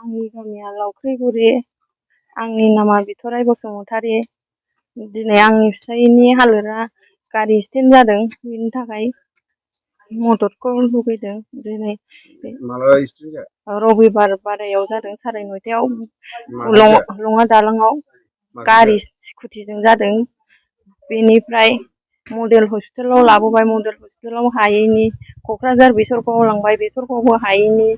आंनि गामिया लावख्रिगुरि। आंनि नामा बिथराइ बसुमतारी। दिनै आंनि फिसायनि हालोदा गारि एक्सिडेन्ट जादों, बेनि थाखाय मददखौ लुबैदों। दिनै रबिबार बारायाव जादों 9:30आव लङा दालाङाव गारि स्कुटिजों जादों। बेनिफ्राय मडेल हस्पिटालाव लाबोबाय, मडेल हस्पिटालाव हायैनि क'क्राझार बेसरगावआव लांबाय, बेसरगावआवबो हायैनि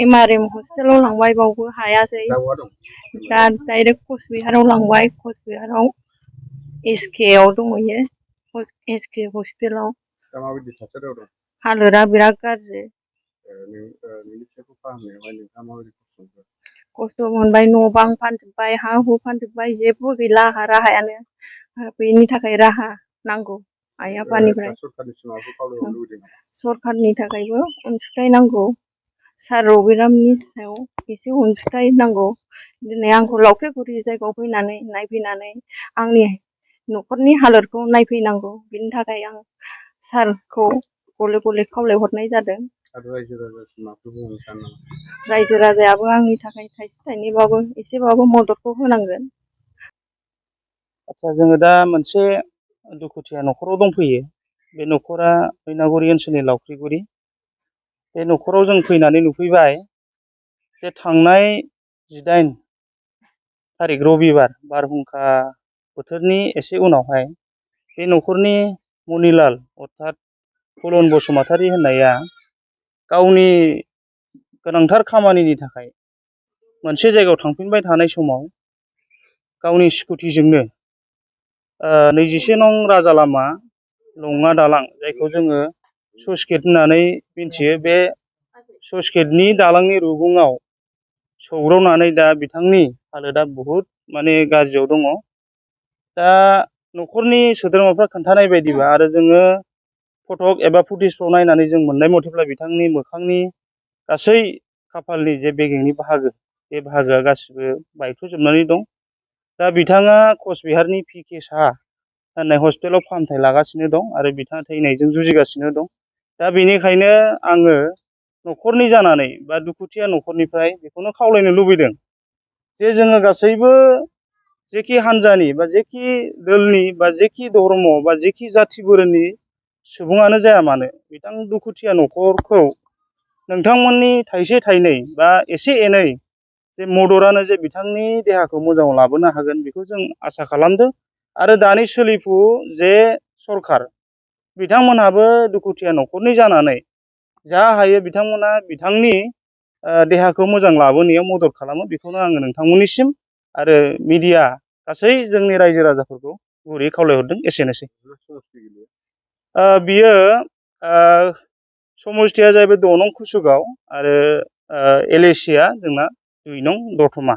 MRM हस्पिटालाव लांबाय, बावबो हायासै। दा डाइरेक्ट कचबिहाराव लांबाय, कचबिहाराव SK आव दंहैयो, SK हस्पिटालाव। हालोदा बिराद गाज्रि। खस्थ' मोनबाय, न' बां फानजोब्बाय, हा हु फानजोब्बाय, जेबो गैला आंहा राहायानो। बेनि थाखाय राहा नांगौ आइ आफानिफ्राय। सरखारनि थाखायबो अनसुंथाइ नांगौ। सार रबिरामनि सायाव एसे अनसुंथाइ नांगौ। दिनै आंखौ लावख्रिगुरि जायगायाव फैनानै नायफैनानै आंनि न'खरनि हालोदखौ नायफैनांगौ। बिनि थाखाय आं सारखौ गले गले खावलायहरनाय जादों। रायजो राजायाबो आंनि थाखाय थाइसे थाइनैबाबो एसेबाबो मददखौ होनांगोन। आच्छा, जोङो दा मोनसे दुखुथिया न'खराव दंफैयो। बे न'खरा मैनागुरि ओनसोलनि लावख्रिगुरि। बे न'खराव जों फैनानै नुफैबाय जे थांनाय 18 थारिख रबिबार बारहुंखा बोथोरनि एसे उनावहाय बे न'खरनि मनिलाल अर्थात फुलन बसुमतारी होननाया गावनि गोनांथार खामानिनि थाखाय मोनसे जायगायाव थांफिनबाय थानाय समाव गावनि स्कुटिजोंनो 21 नं राजा लामा लङा दालां, जायखौ जोङो स्लुइस गेट होननानै मिथियो, बे स्लुइस गेटनि दालांनि रुगुङाव सौग्रावनानै दा बिथांनि हालोदा बहुद गाज्रियाव दङ। दा न'खरनि सोद्रोमाफ्रा खोन्थानाय बायदिबा आरो जोङो फटक एबा फुटेजफ्राव नायनानै जों मोननाय मथेब्ला बिथांनि मोखांनि गासै खाफालनि जे बेगेंनि बाहागो, बे बाहागोआ गासिबो बायथ'जोबनानै दं। दा बिथाङा कचबिहारनि PK साहा होननाय हस्पिटालाव फाहामथाय लागासिनो दं आरो बिथाङा थैनायजों जुजिगासिनो दं। दा बेनिखायनो आङो न'खरनि जानानै बा दुखुथिया न'खरनिफ्राय बेखौनो खावलायनो लुबैदों जे जोङो गासैबो जेखि हान्जानि बा जेखि दोलनि बा जेखि धर्म बा जेखि जाथि बोरोनि सुबुङानो जाया मानो, बिथां दुखुथिया न'खरखौ नोंथांमोननि थाइसे थाइनै बा एसे एनै जे मददआनो जे बिथांनि देहाखौ मोजाङाव लाबोनो हागोन, बेखौ जों आसा खालामदों। आरो दानि सोलिफु जे सरखार, बिथांमोनहाबो दुखुथिया न'खरनि जानानै जा हायो बिथांमोना बिथांनि देहाखौ मोजां लाबोनायाव मदद खालामो, बेखौनो आङो नोंथांमोननिसिम आरो मिडिया गासै जोंनि रायजो राजाफोरखौ गुरैयै खावलायहरदों। एसेनोसै। बियो समस्थिया जाहैबाय 6 नं कुसुगाव आरो LAC आ जोंना 2 नं दतमा।